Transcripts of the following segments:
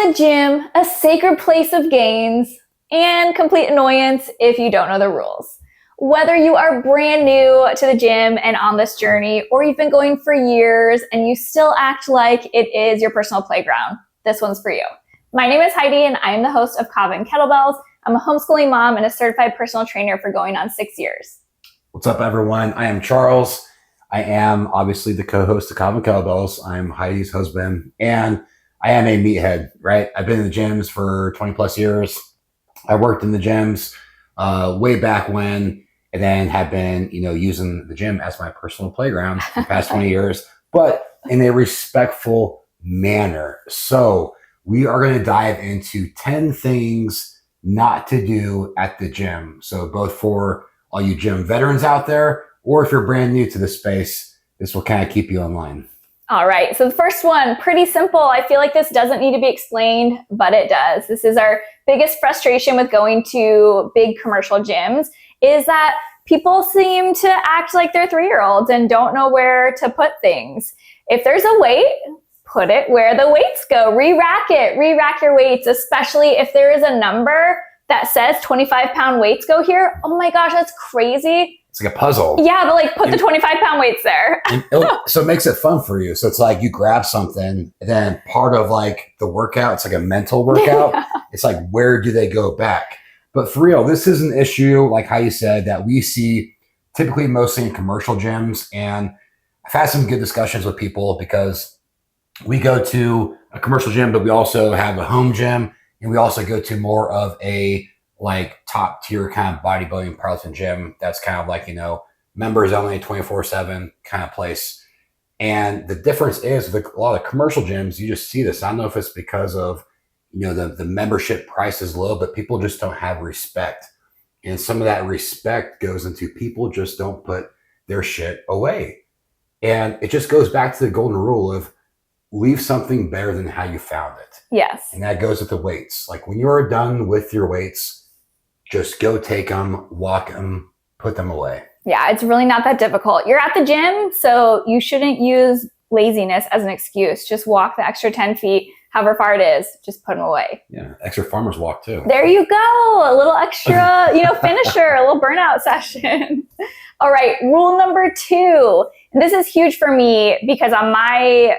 the gym a sacred place of gains and complete annoyance if you don't know the rules? Whether you are brand new to the gym and on this journey, or you've been going for years and you still act like it is your personal playground, this one's for you. My name is Heidi and I am the host of Kava and Kettlebells. I'm a homeschooling mom and a certified personal trainer for going on 6 years. What's up, everyone? I am Charles. I am obviously the co-host of Kava and Kettlebells. I'm Heidi's husband and I am a meathead, right? I've been in the gyms for 20 plus years. I worked in the gyms way back when, and then have been, using the gym as my personal playground for the past 20 years, but in a respectful manner. So we are going to dive into 10 things not to do at the gym. So both for all you gym veterans out there, or if you're brand new to the space, this will kind of keep you in line. All right, so the first one, pretty simple. I feel like this doesn't need to be explained, but it does. This is our biggest frustration with going to big commercial gyms, is that people seem to act like they're 3-year-olds and don't know where to put things. If there's a weight, put it where the weights go. Re-rack it, re-rack your weights, especially if there is a number that says 25-pound weights go here. Oh my gosh, that's crazy. It's like a puzzle. Yeah, but put the 25-pound weights there. So it makes it fun for you. So it's like you grab something, and then part of the workout, it's like a mental workout. Yeah. It's like, where do they go back? But for real, this is an issue, like how you said, that we see typically mostly in commercial gyms. And I've had some good discussions with people because we go to a commercial gym, but we also have a home gym, and we also go to more of a top tier kind of bodybuilding powerlifting gym that's kind of members only 24/7 kind of place. And the difference is with a lot of commercial gyms, you just see this. I don't know if it's because of the membership price is low, but people just don't have respect. And some of that respect goes into people just don't put their shit away. And it just goes back to the golden rule of leave something better than how you found it. Yes. And that goes with the weights. When you are done with your weights, just go take them, walk them, put them away. Yeah, it's really not that difficult. You're at the gym, so you shouldn't use laziness as an excuse. Just walk the extra 10 feet, however far it is, just put them away. Yeah, extra farmer's walk too. There you go. A little extra, finisher, a little burnout session. All right, rule number 2. And this is huge for me because on my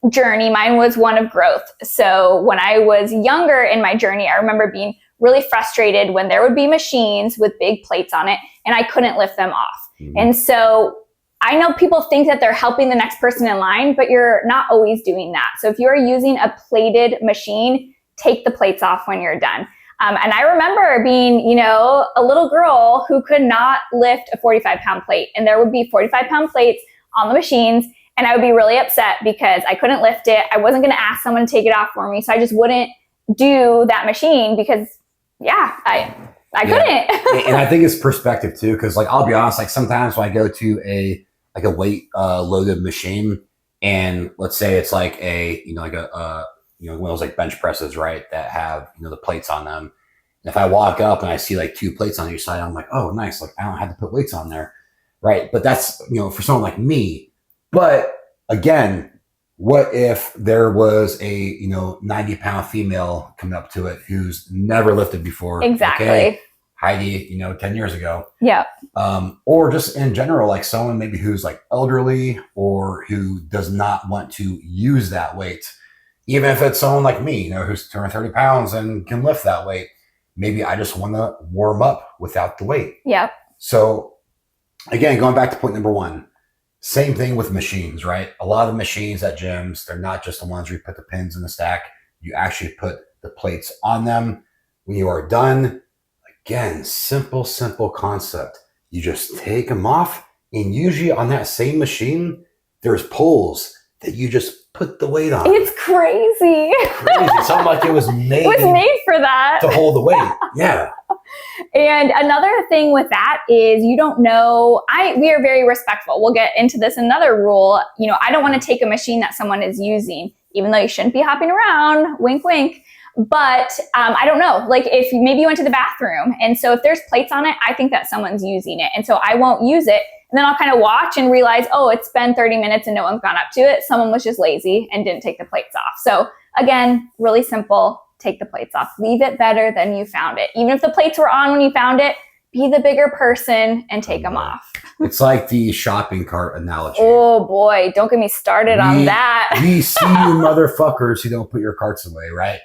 journey, mine was one of growth. So when I was younger in my journey, I remember being really frustrated when there would be machines with big plates on it and I couldn't lift them off. Mm-hmm. And so I know people think that they're helping the next person in line, but you're not always doing that. So if you're using a plated machine, take the plates off when you're done. And I remember being, a little girl who could not lift a 45-pound plate, and there would be 45-pound plates on the machines. And I would be really upset because I couldn't lift it. I wasn't going to ask someone to take it off for me. So I just wouldn't do that machine because I couldn't. And I think it's perspective too. Cause I'll be honest, sometimes when I go to a weight loaded machine, and let's say it's one of those bench presses, right? That have, the plates on them. And if I walk up and I see 2 plates on each side, I'm like, oh, nice. I don't have to put weights on there. Right. But that's, for someone like me. But again, what if there was a 90-pound female coming up to it who's never lifted before? Exactly. Okay, Heidi, 10 years ago. Yeah. Or just in general, someone maybe who's elderly or who does not want to use that weight. Even if it's someone like me, who's 230 pounds and can lift that weight, maybe I just want to warm up without the weight. Yeah. So again, going back to point number 1, same thing with machines, right? A lot of machines at gyms, they're not just the ones where you put the pins in the stack. You actually put the plates on them. When you are done, again, simple concept. You just take them off, and usually on that same machine, there's poles that you just put the weight on. It's crazy. It sounded like it was made. It was made for that. To hold the weight. Yeah. And another thing with that is you don't know, we are very respectful. We'll get into this another rule. I don't want to take a machine that someone is using, even though you shouldn't be hopping around, wink, wink. But I don't know, if maybe you went to the bathroom. And so if there's plates on it, I think that someone's using it. And so I won't use it. And then I'll kind of watch and realize, oh, it's been 30 minutes and no one's gone up to it. Someone was just lazy and didn't take the plates off. So Again, really simple. Take the plates off. Leave it better than you found it. Even if the plates were on when you found it, be the bigger person and take them off. It's like the shopping cart analogy. Oh boy, don't get me started on that. We see you motherfuckers who don't put your carts away, right?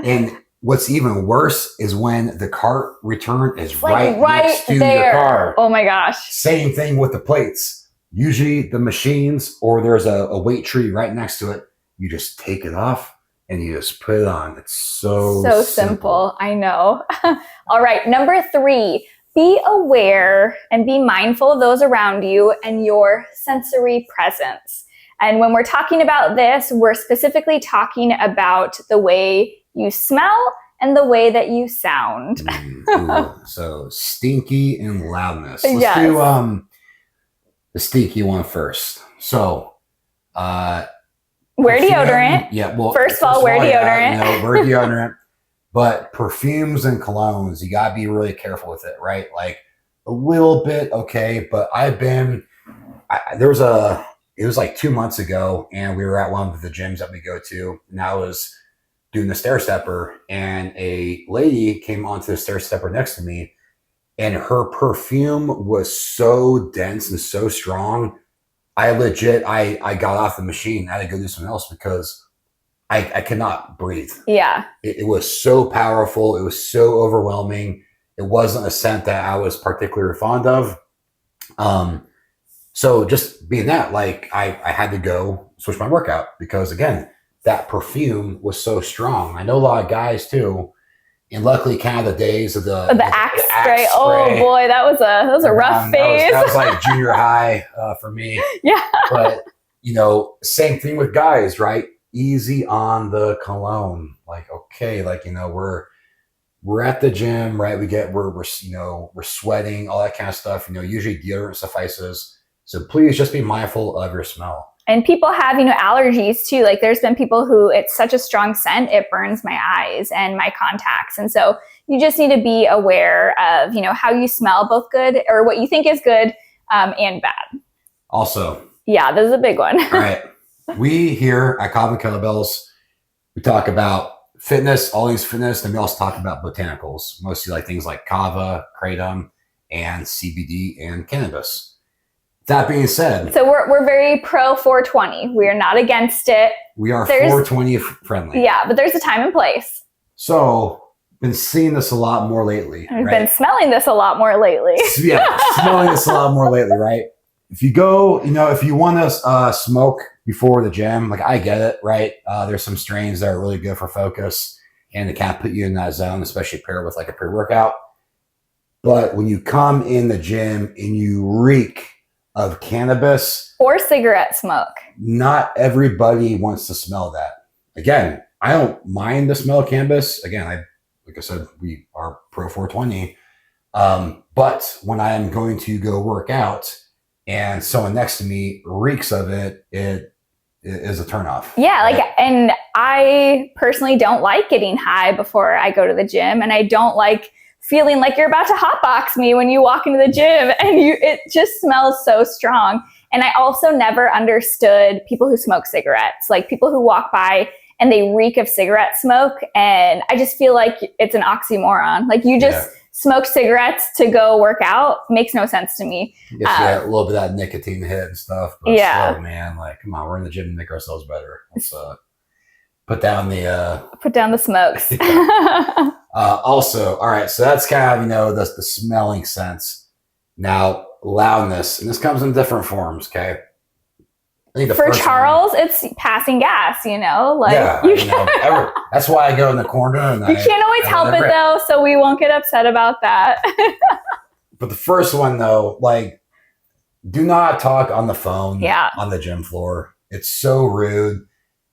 And what's even worse is when the cart return is right next to there. your car. Oh my gosh. Same thing with the plates. Usually the machines or there's a weight tree right next to it. You just take it off and you just put it on. It's so simple. I know. All right. Number 3, be aware and be mindful of those around you and your sensory presence. And when we're talking about this, we're specifically talking about the way you smell and the way that you sound. So stinky and loudness. Let's do the stinky one first. So wear deodorant. Yeah, well, first of all, wear deodorant. Wear deodorant. But perfumes and colognes, you gotta be really careful with it, right? Like a little bit, okay. But it was like 2 months ago, and we were at one of the gyms that we go to, and I was doing the stair stepper, and a lady came onto the stair stepper next to me, and her perfume was so dense and so strong. I got off the machine. I had to go do something else because I could not breathe. Yeah. It was so powerful. It was so overwhelming. It wasn't a scent that I was particularly fond of. So just being that, like I had to go switch my workout because again, that perfume was so strong. I know a lot of guys too. And luckily, kind of the days of the Axe spray. Oh boy, that was a rough phase. That was like junior high for me. Yeah. But same thing with guys, right? Easy on the cologne. Like, okay, like we're at the gym, right? We're sweating, all that kind of stuff. Usually deodorant suffices. So please just be mindful of your smell. And people have, allergies too. Like there's been people who it's such a strong scent, it burns my eyes and my contacts. And so you just need to be aware of, how you smell, both good or what you think is good and bad. Also. Yeah, this is a big one. All right. We here at Cobb and Kettlebells, we talk about fitness, all these fitness, and we also talk about botanicals, mostly like things like kava, kratom, and CBD and cannabis. That being said, so we're very pro 420. We are not against it. We are 420 friendly. Yeah, but there's a time and place. So, been seeing this a lot more lately. I've been smelling this a lot more lately. Yeah, smelling this a lot more lately, right? If you go, if you want to smoke before the gym, like I get it, right? There's some strains that are really good for focus and they kind of put you in that zone, especially paired with like a pre-workout. But when you come in the gym and you reek of cannabis or cigarette smoke, not everybody wants to smell that. Again, I don't mind the smell of cannabis. Again, like I said, we are pro 420. But when I am going to go work out and someone next to me reeks of it, it is a turnoff. Yeah, right? And I personally don't like getting high before I go to the gym, and I don't like feeling like you're about to hotbox me when you walk into the gym, and it just smells so strong. And I also never understood people who smoke cigarettes, like people who walk by and they reek of cigarette smoke, and I just feel like it's an oxymoron. Like you just smoke cigarettes to go work out makes no sense to me. A little bit of that nicotine hit and stuff. But still, man, like come on, we're in the gym to make ourselves better. Let's put down the smokes. Also, all right, so that's kind of the smelling sense. Now loudness, and this comes in different forms. Okay. For Charles, it's passing gas, that's why I go in the corner. And you can't always help it though, so we won't get upset about that. But the first one though, like, do not talk on the phone on the gym floor. It's so rude.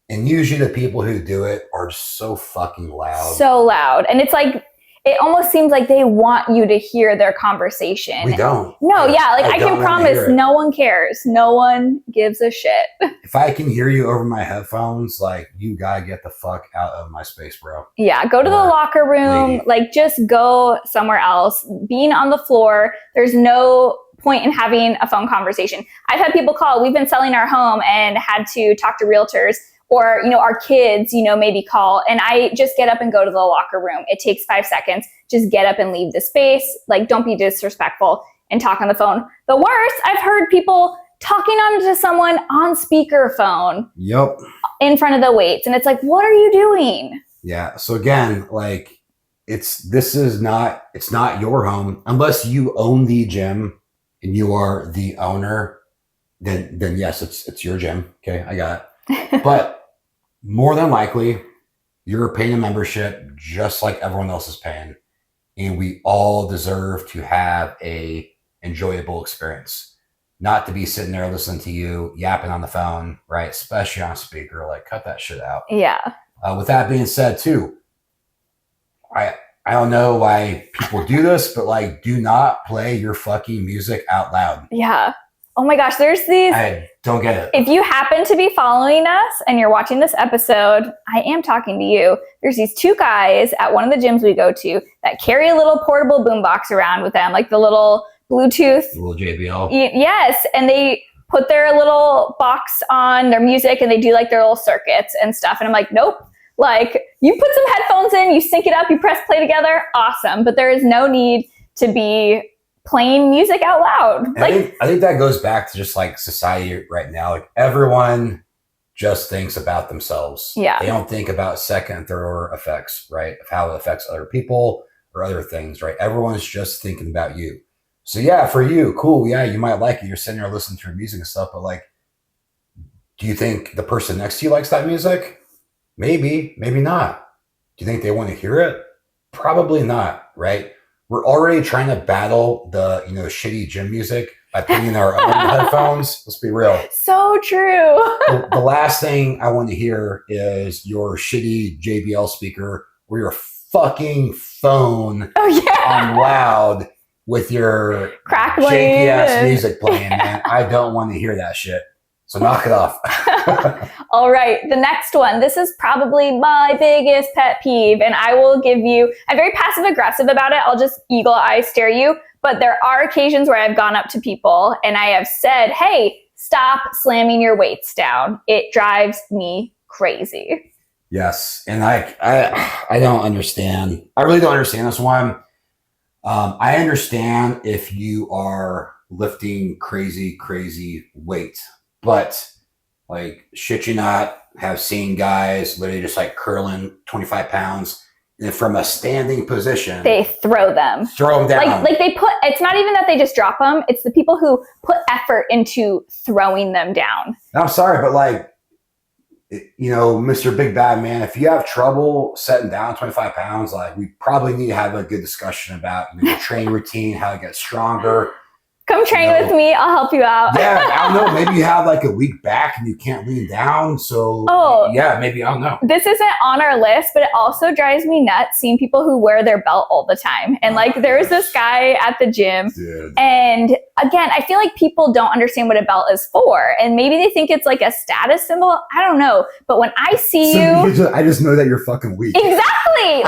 And usually the people who do it are so fucking loud. So loud. And it's like, it almost seems like they want you to hear their conversation. We don't. No, I can promise no one cares. No one gives a shit. If I can hear you over my headphones, like, you gotta get the fuck out of my space, bro. Yeah, go to the locker room. Like, just go somewhere else. Being on the floor, there's no point in having a phone conversation. I've had people call. We've been selling our home and had to talk to realtors. or, our kids, maybe call, and I just get up and go to the locker room. It takes 5 seconds. Just get up and leave the space. Like, don't be disrespectful and talk on the phone. The worst, I've heard people talking on to someone on speakerphone. Yep. In front of the weights. And it's like, what are you doing? Yeah. So again, like, it's not your home unless you own the gym and you are the owner. Then yes, it's your gym. Okay, I got it. But more than likely, you're paying a membership just like everyone else is paying, and we all deserve to have a enjoyable experience. Not to be sitting there listening to you yapping on the phone, right? Especially on speaker. Like, cut that shit out. Yeah. With that being said, too, I don't know why people do this, but like, do not play your fucking music out loud. Yeah. Oh my gosh, there's these. I don't get it. If you happen to be following us and you're watching this episode, I am talking to you. There's these 2 guys at one of the gyms we go to that carry a little portable boombox around with them, like the little Bluetooth. The little JBL. Yes. And they put their little box on their music and they do like their little circuits and stuff. And I'm like, nope. Like, you put some headphones in, you sync it up, you press play together, awesome. But there is no need to be playing music out loud. I think that goes back to just like society right now. Like, everyone just thinks about themselves. Yeah. They don't think about second and third order effects, right? Of how it affects other people or other things, right? Everyone's just thinking about you. So yeah, for you, cool. Yeah, you might like it. You're sitting there listening to your music and stuff, but like, do you think the person next to you likes that music? Maybe, maybe not. Do you think they want to hear it? Probably not, right? We're already trying to battle the, shitty gym music by putting in our own headphones. Let's be real. So true. The last thing I want to hear is your shitty JBL speaker or your fucking phone on loud with your crackling shaky ass music playing, man. I don't want to hear that shit. So knock it off. All right. The next one. This is probably my biggest pet peeve. And I will give you, I'm very passive aggressive about it. I'll just eagle eye stare you. But there are occasions where I've gone up to people and I have said, hey, stop slamming your weights down. It drives me crazy. Yes. And I don't understand. I really don't understand this one. I understand if you are lifting crazy weight. But like, shit you not, have seen guys literally just like curling 25 pounds and from a standing position. They throw them. Throw them down. Like they put, it's not even that they just drop them. It's the people who put effort into throwing them down. I'm sorry, but like, Mr. Big Bad Man, if you have trouble setting down 25 pounds, like, we probably need to have a good discussion about your training routine, how to get stronger. Come train with me. I'll help you out. Yeah, I don't know. Maybe you have like a weak back and you can't lean down. So yeah, maybe, I don't know. This isn't on our list, but it also drives me nuts seeing people who wear their belt all the time. And like, there was this guy at the gym. Dude. And again, I feel like people don't understand what a belt is for. And maybe they think it's like a status symbol. I don't know. But when I see I just know that you're fucking weak. Exactly.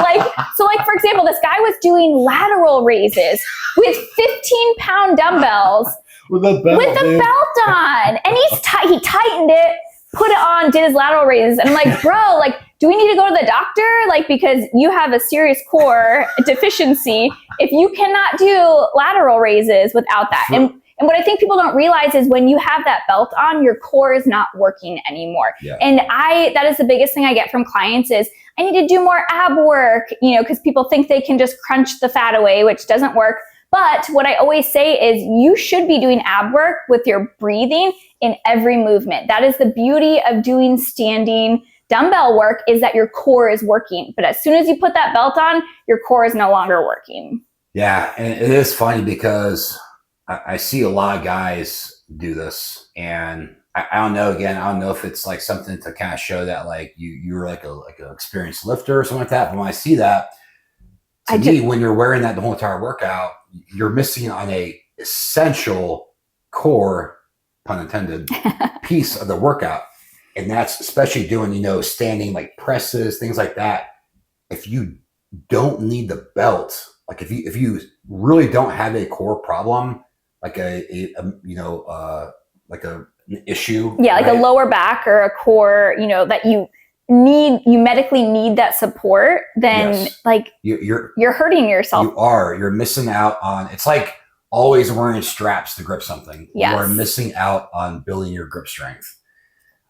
So for example, this guy was doing lateral raises with 15-pound dumbbells with a belt on. And he tightened it, put it on, did his lateral raises. And I'm like, bro, like, do we need to go to the doctor? Like, because you have a serious core deficiency if you cannot do lateral raises without that. Sure. And what I think people don't realize is when you have that belt on, your core is not working anymore. Yeah. And that is the biggest thing I get from clients is, I need to do more ab work, because people think they can just crunch the fat away, which doesn't work. But what I always say is you should be doing ab work with your breathing in every movement. That is the beauty of doing standing dumbbell work, is that your core is working. But as soon as you put that belt on, your core is no longer working. Yeah, and it is funny because I see a lot of guys do this, and I don't know. Again, I don't know if it's like something to kind of show that like you're like an experienced lifter or something like that. But when I see that, to me, when you're wearing that the whole entire workout, you're missing on a essential core, pun intended, piece of the workout, and that's especially doing standing like presses, things like that. If you don't need the belt, like if you really don't have a core problem, like a an issue. Yeah, like right? a lower back or a core, you know, that you medically need that support, then Yes. like you're hurting yourself. You're missing out on, it's like always wearing straps to grip something. Yes. You are missing out on building your grip strength.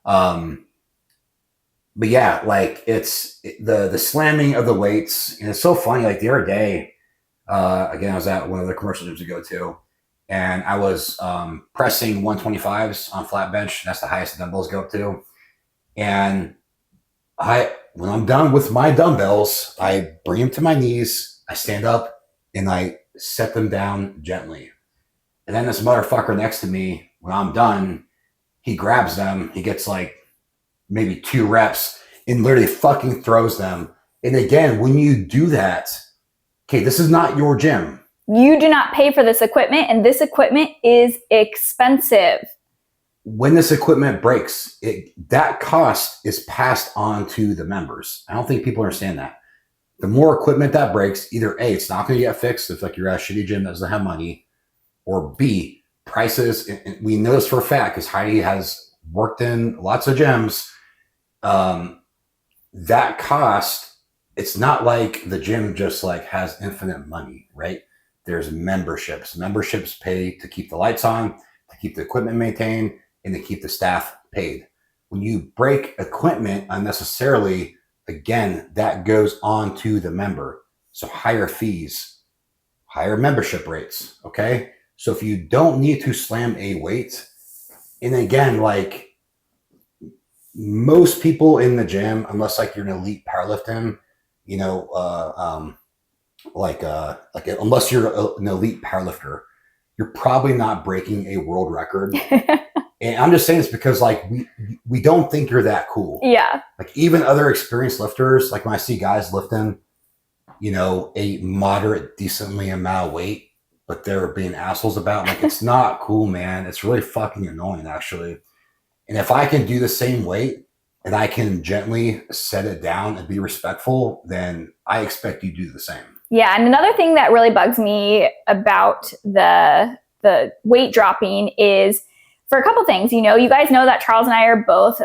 But yeah, like it's the slamming of the weights, and it's so funny. Like the other day, again, I was at one of the commercial gyms to go to, and I was pressing 125s on flat bench. That's the highest the dumbbells go up to. And when I'm done with my dumbbells, I bring them to my knees, I stand up, and I set them down gently. And then this motherfucker next to me, when I'm done, he grabs them. He gets like maybe 2 reps and literally fucking throws them. And again, when you do that, okay, this is not your gym. You do not pay for this equipment, and this equipment is expensive. When this equipment breaks, that cost is passed on to the members. I don't think people understand that. The more equipment that breaks, either A, it's not going to get fixed if like you're at a shitty gym that doesn't have money, or B, prices, and we know this for a fact because Heidi has worked in lots of gyms. That cost, it's not like the gym just like has infinite money, right? There's memberships. Memberships pay to keep the lights on, to keep the equipment maintained, and to keep the staff paid. When you break equipment unnecessarily, again, that goes on to the member. So higher fees, higher membership rates, okay? So if you don't need to slam a weight, and again, like most people in the gym, unless like you're an elite powerlifting, you know, unless you're an elite powerlifter, you're probably not breaking a world record. And I'm just saying this because like we don't think you're that cool. Yeah. Like even other experienced lifters, like when I see guys lifting, you know, a moderate, decently amount of weight, but they're being assholes about it, like it's not cool, man. It's really fucking annoying, actually. And if I can do the same weight and I can gently set it down and be respectful, then I expect you to do the same. Yeah, and another thing that really bugs me about the weight dropping is for a couple things. You know, you guys know that Charles and I are both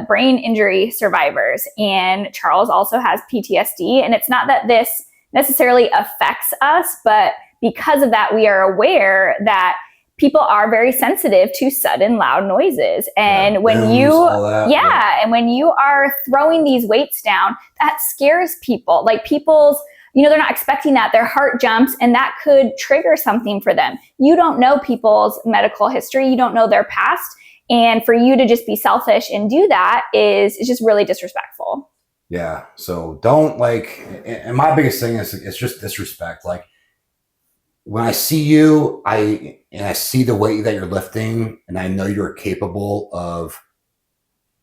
brain injury survivors, and Charles also has PTSD. And it's not that this necessarily affects us, but because of that, we are aware that people are very sensitive to sudden loud noises. And when and when you are throwing these weights down, that scares people. Like people's, you know, they're not expecting that. Their heart jumps, and that could trigger something for them. You don't know people's medical history. You don't know their past. And for you to just be selfish and do that is just really disrespectful. Yeah. So don't and my biggest thing is it's just disrespect. Like when I see you, I see the weight that you're lifting, and I know you're capable of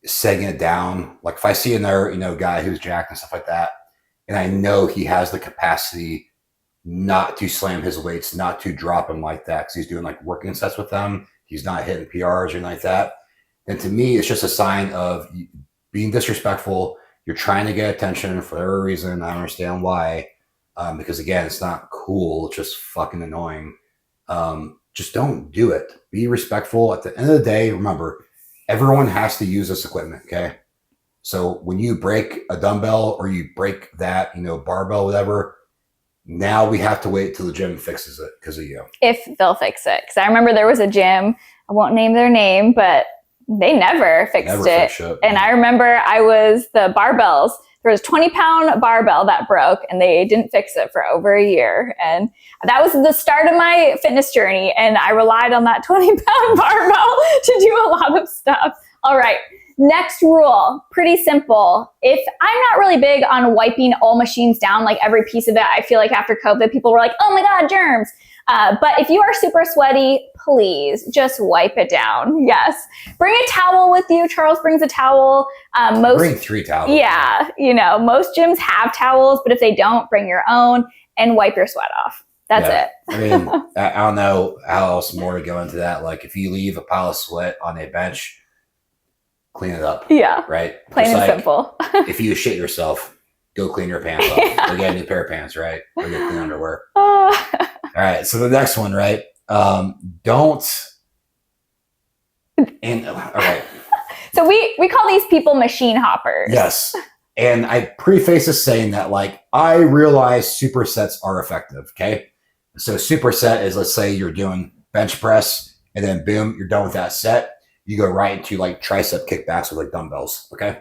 setting it down. Like if I see another, you know, guy who's jacked and stuff like that, and I know he has the capacity not to slam his weights, not to drop them like that, because he's doing like working sets with them, he's not hitting PRs or anything like that. And to me, it's just a sign of being disrespectful. You're trying to get attention for whatever reason. I don't understand why. Because again, it's not cool. It's just fucking annoying. Just don't do it. Be respectful. At the end of the day, remember, everyone has to use this equipment, okay? So when you break a dumbbell or you break that, you know, barbell, whatever, now we have to wait till the gym fixes it because of you. If they'll fix it. Because I remember there was a gym, I won't name their name, but they never fixed it. And I remember the barbells, there was a 20-pound barbell that broke, and they didn't fix it for over a year. And that was the start of my fitness journey. And I relied on that 20-pound barbell to do a lot of stuff. All right. Next rule, pretty simple. If I'm not really big on wiping all machines down, like every piece of it, I feel like after COVID, people were like, oh my God, germs. But if you are super sweaty, please just wipe it down. Yes. Bring a towel with you. Charles brings a towel. Bring 3 towels. Yeah. You know, most gyms have towels, but if they don't, bring your own and wipe your sweat off. That's it. I mean, I don't know how else more to go into that. Like if you leave a pile of sweat on a bench, clean it up. Yeah. Right? Plain and simple. If you shit yourself, go clean your pants off. Go get a new pair of pants, right? Or get clean underwear. All right. So the next one, right? Don't And all right. So we call these people machine hoppers. Yes. And I preface this saying that, like, I realize supersets are effective. Okay. So superset is, let's say you're doing bench press and then boom, you're done with that set. You go right into like tricep kickbacks with like dumbbells. Okay.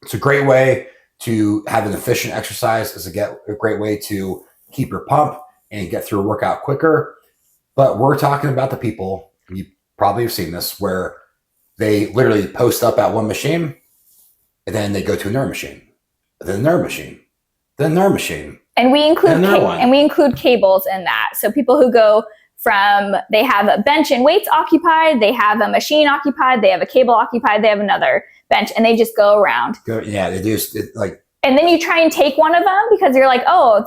It's a great way to have an efficient exercise. It's a great way to keep your pump and get through a workout quicker. But we're talking about the people, you probably have seen this, where they literally post up at one machine and then they go to another machine, then another machine, then another machine. And we include cables in that. So people who go from, they have a bench and weights occupied, they have a machine occupied, they have a cable occupied, they have another bench, and they just go around. Yeah, they do like. And then you try and take one of them because you're like, oh,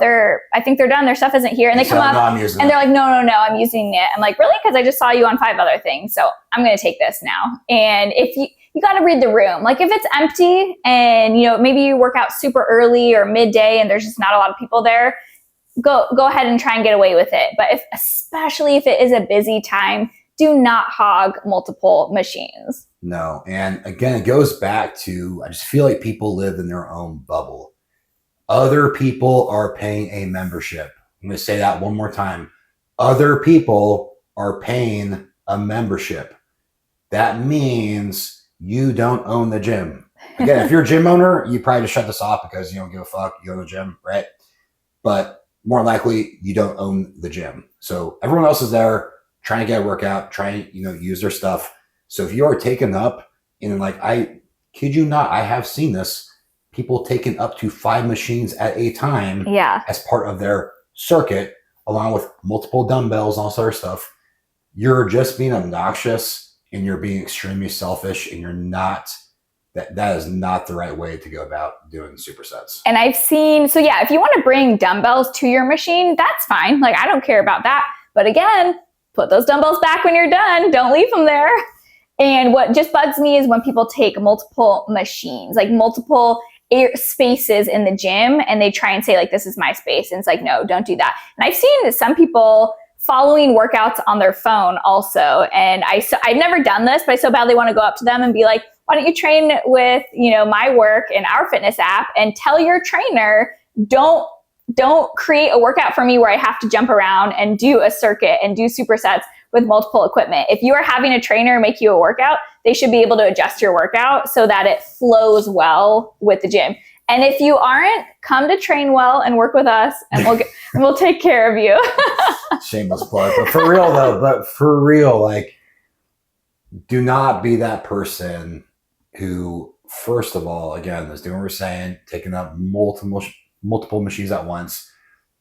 I think they're done. Their stuff isn't here. And they come up and they're like, no, I'm using it. I'm like, really? Because I just saw you on 5 other things. So I'm going to take this now. And if you got to read the room. Like if it's empty and, maybe you work out super early or midday and there's just not a lot of people there, go ahead and try and get away with it. But especially if it is a busy time, do not hog multiple machines. No. And again, it goes back to, I just feel like people live in their own bubble. Other people are paying a membership. I'm going to say that one more time. Other people are paying a membership. That means you don't own the gym. Again, if you're a gym owner, you probably just shut this off because you don't give a fuck. You own the gym, right? But more likely, you don't own the gym. So everyone else is there trying to get a workout, trying to, use their stuff. So if you are taken up in, like, I kid you not, I have seen this, people taking up to 5 machines at a time as part of their circuit, along with multiple dumbbells and all sort of stuff. You're just being obnoxious and you're being extremely selfish, and you're not, that is not the right way to go about doing supersets. And I've seen, so yeah, if you want to bring dumbbells to your machine, that's fine. Like, I don't care about that. But again, put those dumbbells back when you're done. Don't leave them there. And what just bugs me is when people take multiple machines, like multiple spaces in the gym, and they try and say, like, this is my space. And it's like, no, don't do that. And I've seen some people following workouts on their phone also. And I've never done this, but I so badly want to go up to them and be like, why don't you train with, my work in our fitness app, and tell your trainer, don't create a workout for me where I have to jump around and do a circuit and do supersets with multiple equipment. If you are having a trainer make you a workout, they should be able to adjust your workout so that it flows well with the gym. And if you aren't, come to Train Well and work with us, and we'll take care of you. Shameless plug, but for real though, like, do not be that person who, first of all, again, is doing what we're saying, taking up multiple machines at once,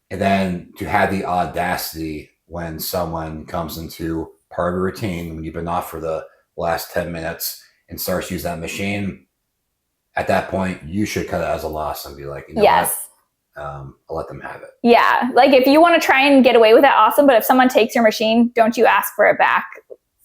and then to have the audacity when someone comes into part of a routine, when you've been off for the last 10 minutes and starts to use that machine, at that point, you should cut it as a loss and be like, yes, what? I'll let them have it. Yeah. Like, if you want to try and get away with it, awesome. But if someone takes your machine, don't you ask for it back.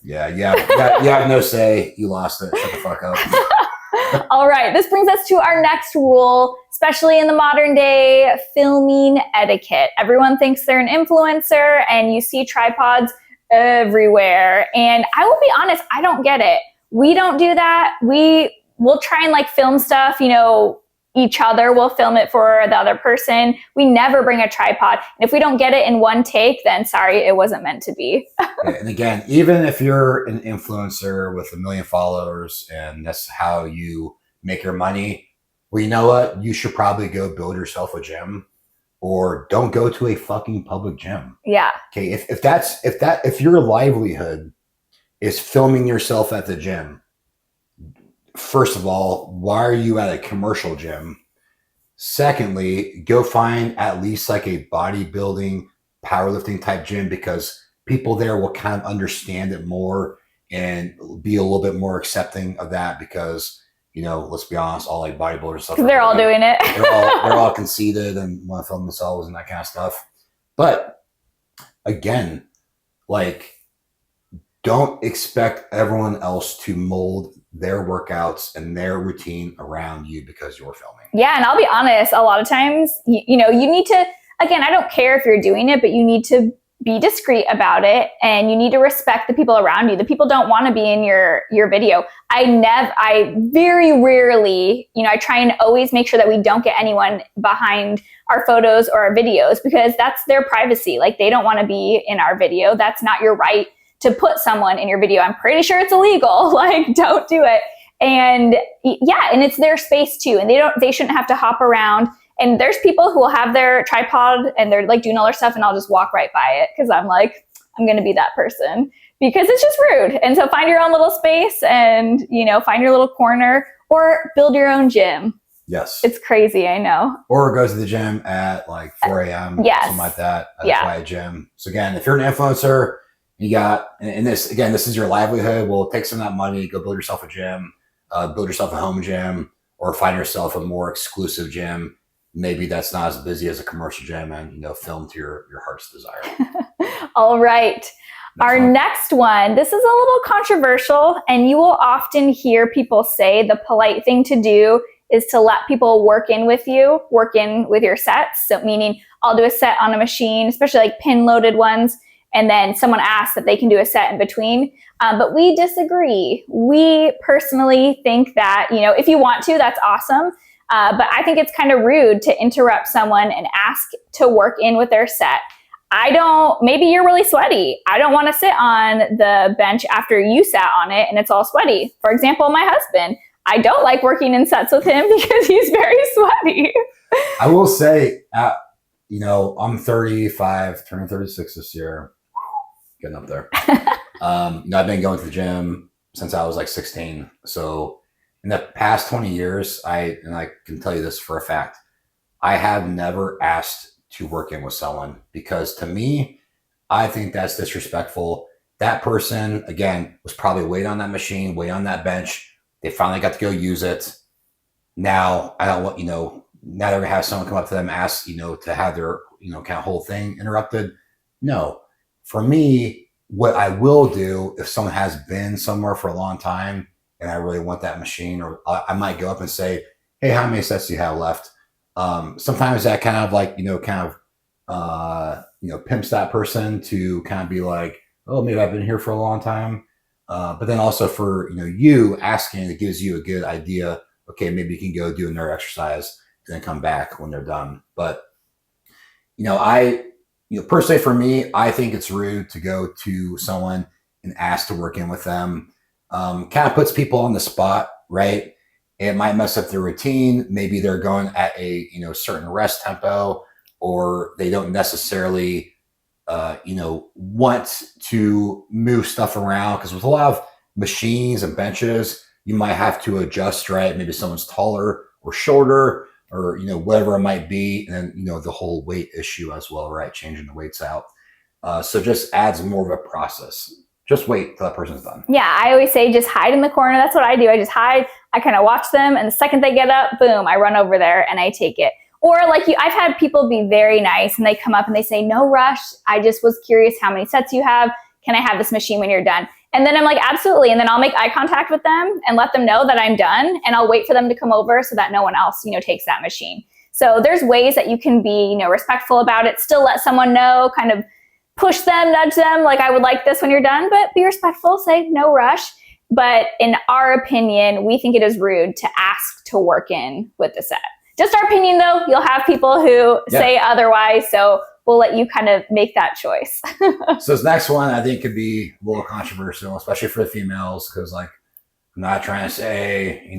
Yeah. You have no say. You lost it. Shut the fuck up. All right. This brings us to our next rule, especially in the modern day, filming etiquette. Everyone thinks they're an influencer, and you see tripods everywhere. And I will be honest, I don't get it. We don't do that. We'll try and like film stuff, each other. We'll film it for the other person. We never bring a tripod. And if we don't get it in one take, then sorry, it wasn't meant to be. And again, even if you're an influencer with 1 million followers and that's how you make your money, well, you know what? You should probably go build yourself a gym, or don't go to a fucking public gym. Yeah. Okay. If your livelihood is filming yourself at the gym, first of all, why are you at a commercial gym? Secondly, go find at least like a bodybuilding, powerlifting type gym, because people there will kind of understand it more and be a little bit more accepting of that, because, let's be honest, all like bodybuilders stuff. They're all doing it. they're all conceited and want to film themselves and that kind of stuff. But again, like, don't expect everyone else to mold their workouts and their routine around you because you're filming. Yeah. And I'll be honest, a lot of times, you need to, again, I don't care if you're doing it, but you need to be discreet about it, and you need to respect the people around you. The people don't want to be in your video. I very rarely, I try and always make sure that we don't get anyone behind our photos or our videos, because that's their privacy. Like, they don't want to be in our video. That's not your right to put someone in your video. I'm pretty sure it's illegal. Like, don't do it. And yeah, and it's their space too. And they shouldn't have to hop around. And there's people who will have their tripod and they're like doing all their stuff, and I'll just walk right by it because I'm like, I'm going to be that person, because it's just rude. And so find your own little space and, find your little corner, or build your own gym. Yes. It's crazy, I know. Or go to the gym at like 4 a.m. Yes. Something like that. At a quiet gym. So again, if you're an influencer, you got, and this is your livelihood. Well, take some of that money, go build yourself a gym, build yourself a home gym, or find yourself a more exclusive gym. Maybe that's not as busy as a commercial gym, and film to your heart's desire. All right. Next one, this is a little controversial, and you will often hear people say the polite thing to do is to let people work in with your sets. So meaning, I'll do a set on a machine, especially like pin loaded ones, and then someone asks if they can do a set in between. But we disagree. We personally think that, if you want to, that's awesome. But I think it's kind of rude to interrupt someone and ask to work in with their set. Maybe you're really sweaty. I don't want to sit on the bench after you sat on it and it's all sweaty. For example, my husband, I don't like working in sets with him because he's very sweaty. I will say, I'm 35, turning 36 this year. Getting up there. I've been going to the gym since I was like 16. So in the past 20 years, I can tell you this for a fact, I have never asked to work in with someone, because to me, I think that's disrespectful. That person, again, was probably waiting on that machine, waiting on that bench. They finally got to go use it. Now, I don't want, now they're gonna have someone come up to them, ask, to have their, kind of whole thing interrupted. No, for me, what I will do if someone has been somewhere for a long time and I really want that machine, or I might go up and say, hey, how many sets do you have left? Sometimes that kind of like, pimps that person to kind of be like, oh, maybe I've been here for a long time. But then also for, you asking, it gives you a good idea. Okay, maybe you can go do another exercise and then come back when they're done. But, personally for me, I think it's rude to go to someone and ask to work in with them. Kind of puts people on the spot, right? It might mess up their routine. Maybe they're going at a, certain rest tempo, or they don't necessarily, want to move stuff around. Because with a lot of machines and benches, you might have to adjust, right? Maybe someone's taller or shorter, or, whatever it might be. And then, the whole weight issue as well, right? Changing the weights out. So just adds more of a process. Just wait till that person's done. Yeah, I always say just hide in the corner. That's what I do. I just hide. I kind of watch them, and the second they get up, boom, I run over there and I take it. Or like I've had people be very nice, and they come up and they say, no rush. I just was curious how many sets you have. Can I have this machine when you're done? And then I'm like, absolutely. And then I'll make eye contact with them and let them know that I'm done. And I'll wait for them to come over so that no one else, takes that machine. So there's ways that you can be, respectful about it. Still let someone know, kind of push them, nudge them, like, I would like this when you're done, but be respectful, say no rush. But in our opinion, we think it is rude to ask to work in with the set. Just our opinion though, you'll have people who say otherwise, so we'll let you kind of make that choice. So this next one I think could be a little controversial, especially for the females, because I'm not trying to say,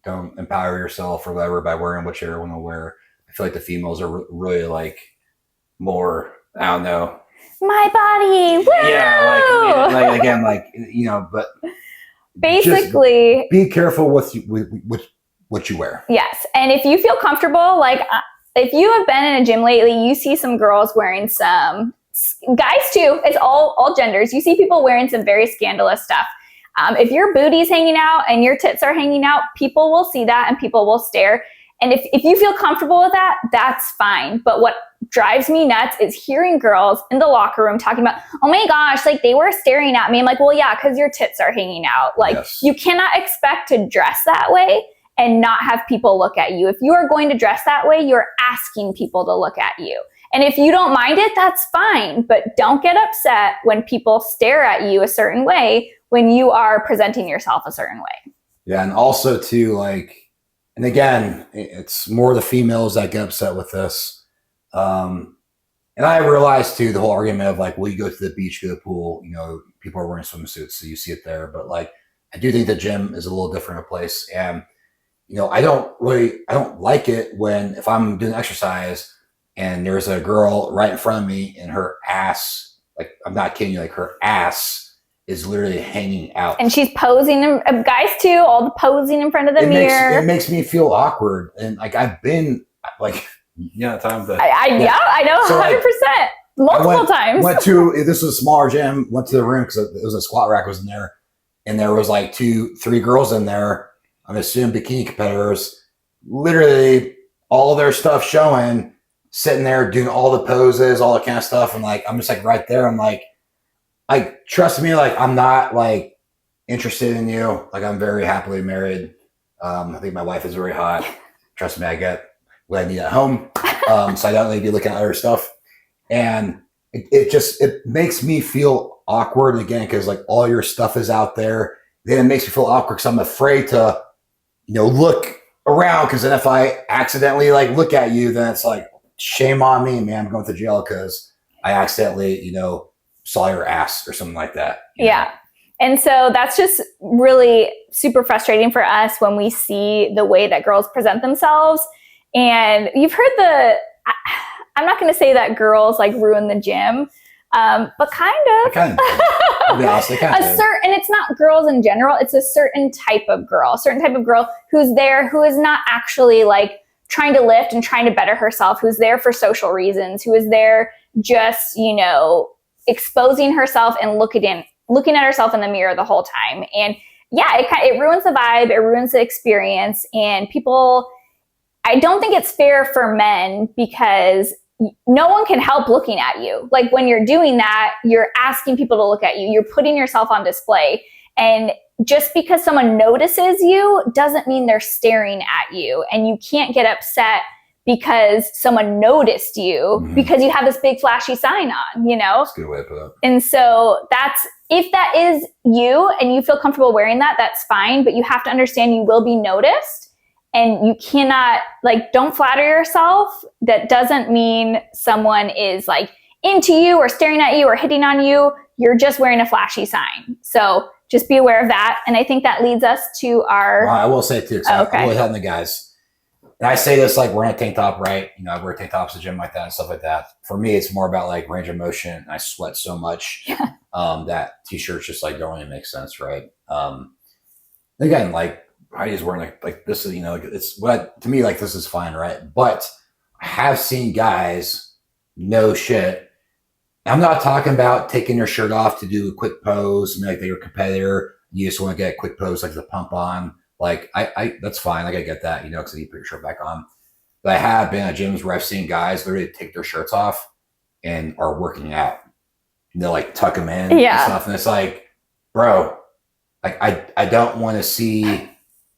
don't empower yourself or whatever by wearing what you want to wear. I feel like the females are really like more, I don't know, my body. Woo! Yeah, like again, but basically, be careful with what you wear. Yes, and if you feel comfortable, if you have been in a gym lately, you see some girls wearing some, guys too. It's all genders. You see people wearing some very scandalous stuff. If your booty's hanging out and your tits are hanging out, people will see that and people will stare. And if you feel comfortable with that, that's fine. But what drives me nuts is hearing girls in the locker room talking about, oh my gosh, they were staring at me. I'm like, well, yeah, because your tits are hanging out. You cannot expect to dress that way and not have people look at you. If you are going to dress that way, you're asking people to look at you. And if you don't mind it, that's fine. But don't get upset when people stare at you a certain way when you are presenting yourself a certain way. Yeah. And also too, like, and again, it's more the females that get upset with this. And I realize too, the whole argument of like, well, you go to the beach, go to the pool, you know, people are wearing swimsuits, so you see it there. But like, I do think the gym is a little different a place. And, you know, I don't like it when, if I'm doing exercise and there's a girl right in front of me and her ass, like, I'm not kidding you, like her ass is literally hanging out. And she's posing, guys too, all the posing in front of the mirror. It makes me feel awkward. And like, I've been like, time that I know, so 100%, multiple times. Went to, this was a smaller gym, went to the room because it was a squat rack was in there. And there was like 2-3 girls in there. I'm assuming bikini competitors, literally all their stuff showing, sitting there doing all the poses, all that kind of stuff. And like, I'm just like right there. I'm like trust me, like I'm not like interested in you. Like I'm very happily married. I think my wife is very hot. Trust me, I get what I need at home. So I don't need to be looking at other stuff. And it makes me feel awkward again, because like all your stuff is out there. Then it makes me feel awkward because I'm afraid to, you know, look around, because then if I accidentally like look at you, then it's like, shame on me, man. I'm going to jail because I accidentally, you know, saw your ass or something like that. Yeah. And so that's just really super frustrating for us when we see the way that girls present themselves. And you've heard I'm not going to say that girls like ruin the gym, but kind of. I'll be honest, and it's not girls in general. It's a certain type of girl who's there, who is not actually like trying to lift and trying to better herself, who's there for social reasons, who is there just, you know, exposing herself and looking at herself in the mirror the whole time. And yeah, it ruins the vibe, it ruins the experience. And people, I don't think it's fair for men, because no one can help looking at you. Like when you're doing that, you're asking people to look at you, you're putting yourself on display. And just because someone notices you doesn't mean they're staring at you. And you can't get upset because someone noticed you because you have this big flashy sign on, you know? That's a good way to put it. And so if that is you and you feel comfortable wearing that, that's fine. But you have to understand you will be noticed. And you cannot, like, don't flatter yourself. That doesn't mean someone is like into you or staring at you or hitting on you. You're just wearing a flashy sign. So just be aware of that. And I think that leads us to our... I will say too, because I'm really helping the guys. And I say this like we're in a tank top, right? You know, I wear tank tops to the gym like that and stuff like that. For me, it's more about like range of motion. And I sweat so much that t-shirts just like don't really make sense, right? Again, like, Heidi's wearing like this is, you know, it's what to me, like this is fine, right? But I have seen guys, no shit. I'm not talking about taking your shirt off to do a quick pose, like they're a competitor. You just want to get a quick pose, like the pump on. Like I that's fine. Like I get that, you know, because you put your shirt back on. But I have been at gyms where I've seen guys literally take their shirts off and are working out. And they'll like tuck them in and stuff, and it's like, bro, like I don't want to see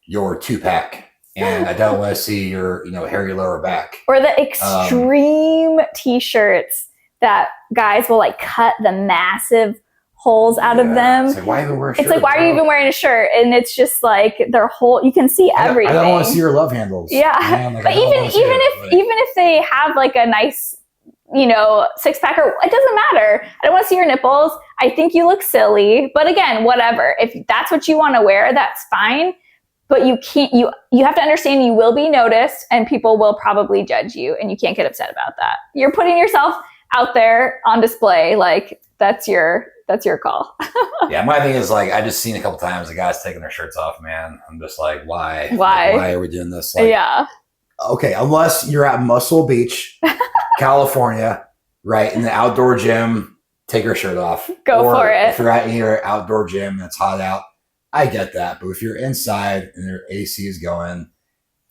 your 2-pack, and I don't want to see your, you know, hairy lower back. Or the extreme t-shirts that guys will like cut the massive holes out of them. It's like, why even wear a shirt? It's like, why are you even wearing a shirt? And it's just like their whole, you can see everything. I don't want to see your love handles. Yeah. Man, like, but even if they have like a nice, you know, 6-pack, or it doesn't matter. I don't want to see your nipples. I think you look silly, but again, whatever. If that's what you want to wear, that's fine. But you can't, you have to understand you will be noticed and people will probably judge you, and you can't get upset about that. You're putting yourself out there on display. Like that's your call. Yeah. My thing is like, I just seen a couple times the guys taking their shirts off, man. I'm just like, why? Why? Like, why are we doing this? Like, yeah. Okay. Unless you're at Muscle Beach, California, right? In the outdoor gym, take your shirt off. Go for it. If you're at your outdoor gym and it's hot out, I get that. But if you're inside and your AC is going,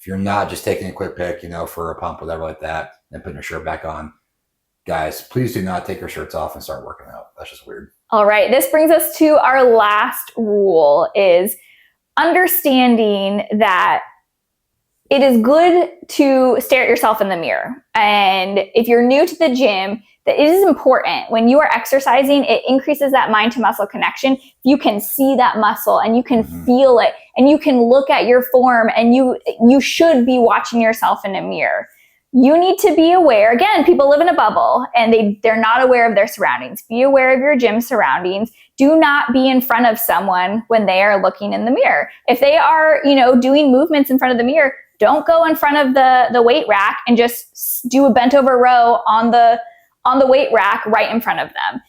if you're not just taking a quick pic, you know, for a pump, whatever like that, and putting your shirt back on, guys, please do not take your shirts off and start working out. That's just weird. All right. This brings us to our last rule, is understanding that it is good to stare at yourself in the mirror. And if you're new to the gym, that it is important. When you are exercising, it increases that mind to muscle connection. You can see that muscle and you can feel it and you can look at your form, and you should be watching yourself in a mirror. You need to be aware. Again, people live in a bubble and they're not aware of their surroundings. Be aware of your gym surroundings. Do not be in front of someone when they are looking in the mirror. If they are, doing movements in front of the mirror, don't go in front of the weight rack and just do a bent over row on the weight rack right in front of them.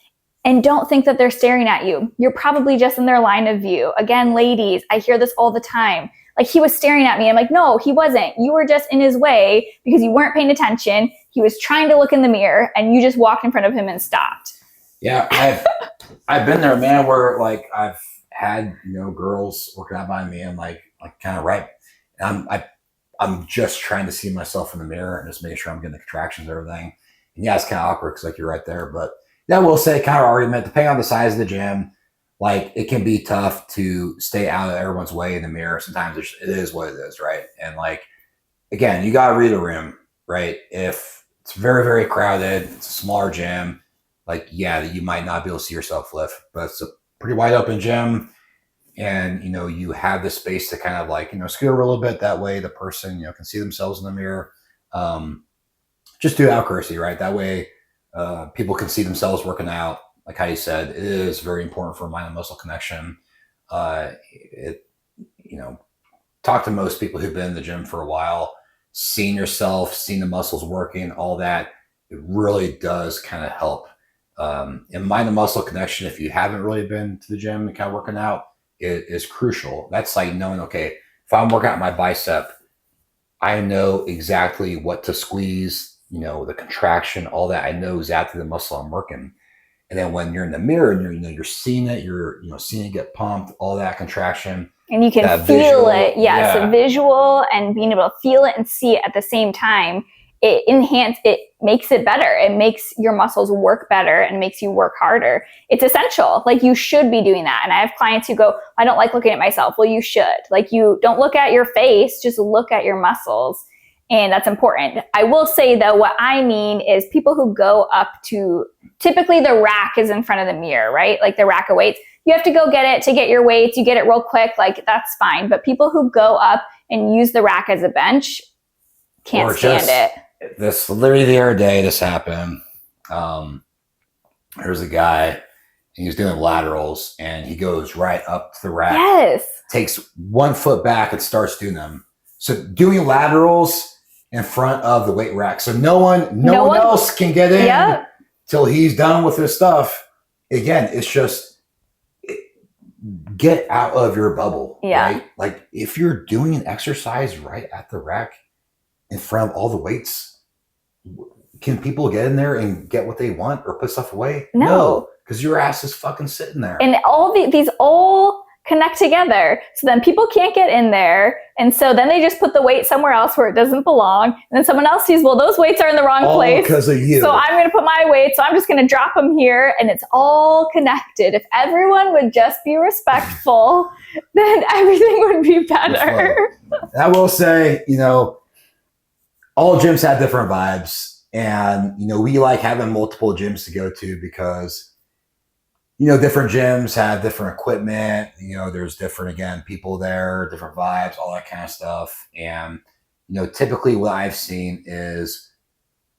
And don't think that they're staring at you. You're probably just in their line of view. Again, ladies, I hear this all the time. Like, he was staring at me. I'm like, no, he wasn't. You were just in his way because you weren't paying attention. He was trying to look in the mirror and you just walked in front of him and stopped. Yeah, I've been there, man, where like I've had, girls working out by me and like kind of right. And I'm just trying to see myself in the mirror and just making sure I'm getting the contractions and everything. And yeah, it's kind of awkward because like you're right there. But that will say counter argument, depending on the size of the gym, like it can be tough to stay out of everyone's way in the mirror. Sometimes it is what it is, right? And like, again, you got to read the room, right? If it's very, very crowded, it's a smaller gym, like, yeah, you might not be able to see yourself lift, but it's a pretty wide open gym. And, you have the space to kind of like, scoot a little bit. That way the person, can see themselves in the mirror. Just do accuracy, right? That way people can see themselves working out. Like how you said, it is very important for mind and muscle connection. Talk to most people who've been in the gym for a while, seeing yourself, seeing the muscles working, all that, it really does kind of help. And mind and muscle connection, if you haven't really been to the gym and kind of working out, it is crucial. That's like knowing, okay, if I'm working out my bicep, I know exactly what to squeeze, the contraction, all that. I know exactly the muscle I'm working. And then when you're in the mirror and you're seeing it, you're seeing it get pumped, all that contraction. And you can feel it. Yeah, it's a visual, and being able to feel it and see it at the same time. It makes it better. It makes your muscles work better and makes you work harder. It's essential. Like, you should be doing that. And I have clients who go, I don't like looking at myself. Well, you should. Like, you don't look at your face, just look at your muscles. And that's important. I will say though, what I mean is people who go up to, typically the rack is in front of the mirror, right? Like the rack of weights. You have to go get it to get your weights. You get it real quick. Like, that's fine. But people who go up and use the rack as a bench can't stand it. This literally the other day, this happened. There's a guy, and he was doing laterals, and he goes right up to the rack. Yes. Takes 1 foot back and starts doing them. So doing laterals in front of the weight rack, so no one else can get in till he's done with his stuff. Again, it's just get out of your bubble. Yeah. Right? Like, if you're doing an exercise right at the rack in front of all the weights, can people get in there and get what they want or put stuff away? No, because your ass is fucking sitting there. And all these all connect together. So then people can't get in there. And so then they just put the weight somewhere else where it doesn't belong. And then someone else sees, well, those weights are in the wrong place. Because of you. So I'm going to put my weight. So I'm just going to drop them here. And it's all connected. If everyone would just be respectful, then everything would be better. I will say, all gyms have different vibes. And, we like having multiple gyms to go to because, different gyms have different equipment. There's different, again, people there, different vibes, all that kind of stuff. And, typically what I've seen is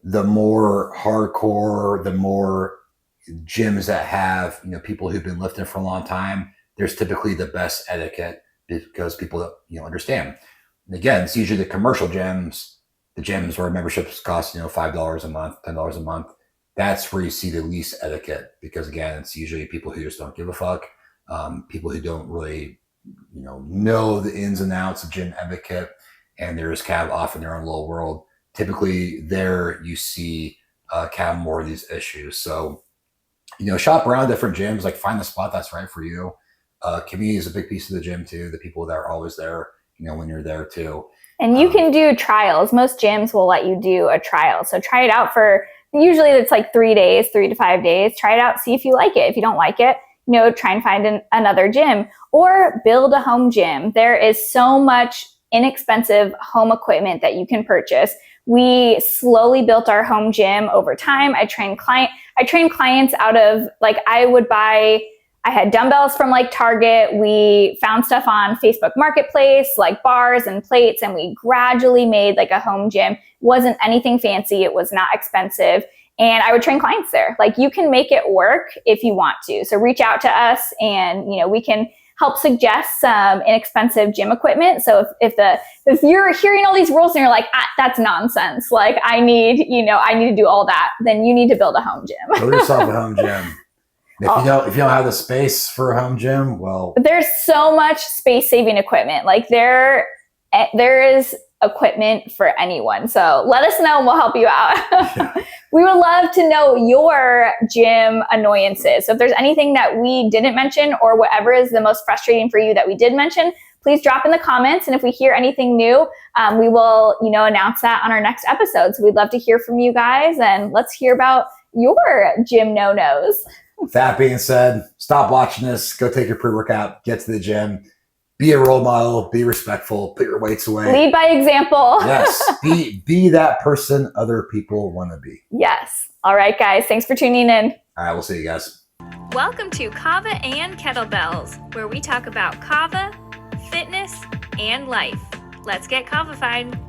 the more hardcore, the more gyms that have, people who've been lifting for a long time, there's typically the best etiquette because people, understand. And again, it's usually the commercial gyms, the gyms where memberships cost, $5 a month, $10 a month. That's where you see the least etiquette because, again, it's usually people who just don't give a fuck, people who don't really, know the ins and outs of gym etiquette, and they're just kind of off in their own little world. Typically, there you see kind of more of these issues. So, shop around different gyms, like find the spot that's right for you. Community is a big piece of the gym too. The people that are always there, when you're there too. And you can do trials. Most gyms will let you do a trial. So try it out for, usually it's like 3 days, 3 to 5 days. Try it out, see if you like it. If you don't like it, try and find another gym or build a home gym. There is so much inexpensive home equipment that you can purchase. We slowly built our home gym over time. I trained clients out of like, I had dumbbells from like Target. We found stuff on Facebook Marketplace, like bars and plates, and we gradually made like a home gym. It wasn't anything fancy. It was not expensive. And I would train clients there. Like, you can make it work if you want to. So reach out to us and, we can help suggest some inexpensive gym equipment. So if you're hearing all these rules and you're like, that's nonsense. Like, I need to do all that, then you need to build a home gym. Build yourself a home gym. If you don't have the space for a home gym, well, there's so much space saving equipment. Like, there is equipment for anyone. So let us know and we'll help you out. Yeah. We would love to know your gym annoyances. So if there's anything that we didn't mention or whatever is the most frustrating for you that we did mention, please drop in the comments. And if we hear anything new, we will, announce that on our next episode. So we'd love to hear from you guys, and let's hear about your gym no-nos. That being said, stop watching this. Go take your pre-workout. Get to the gym. Be a role model. Be respectful. Put your weights away. Lead by example. Yes. Be that person other people want to be. Yes. All right, guys. Thanks for tuning in. All right. We'll see you guys. Welcome to Kava and Kettlebells, where we talk about Kava, fitness, and life. Let's get Kava-fied.